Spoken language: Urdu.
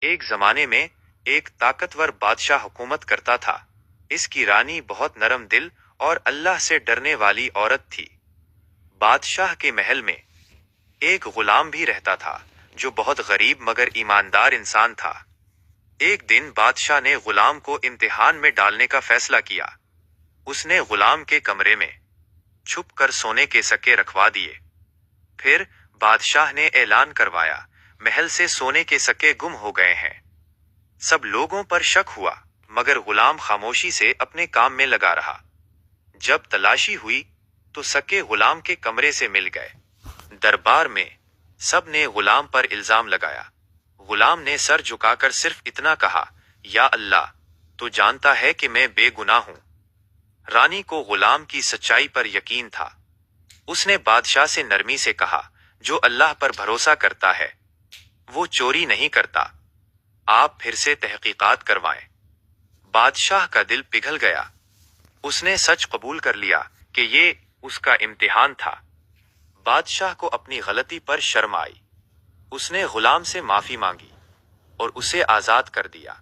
ایک زمانے میں ایک طاقتور بادشاہ حکومت کرتا تھا۔ اس کی رانی بہت نرم دل اور اللہ سے ڈرنے والی عورت تھی۔ بادشاہ کے محل میں ایک غلام بھی رہتا تھا جو بہت غریب مگر ایماندار انسان تھا۔ ایک دن بادشاہ نے غلام کو امتحان میں ڈالنے کا فیصلہ کیا۔ اس نے غلام کے کمرے میں چھپ کر سونے کے سکے رکھوا دیے۔ پھر بادشاہ نے اعلان کروایا، محل سے سونے کے سکے گم ہو گئے ہیں۔ سب لوگوں پر شک ہوا مگر غلام خاموشی سے اپنے کام میں لگا رہا۔ جب تلاشی ہوئی تو سکے غلام کے کمرے سے مل گئے۔ دربار میں سب نے غلام پر الزام لگایا۔ غلام نے سر جھکا کر صرف اتنا کہا، یا اللہ، تو جانتا ہے کہ میں بے گناہ ہوں۔ رانی کو غلام کی سچائی پر یقین تھا۔ اس نے بادشاہ سے نرمی سے کہا، جو اللہ پر بھروسہ کرتا ہے وہ چوری نہیں کرتا۔ آپ پھر سے تحقیقات کروائیں۔ بادشاہ کا دل پگھل گیا۔ اس نے سچ قبول کر لیا کہ یہ اس کا امتحان تھا۔ بادشاہ کو اپنی غلطی پر شرم آئی۔ اس نے غلام سے معافی مانگی اور اسے آزاد کر دیا۔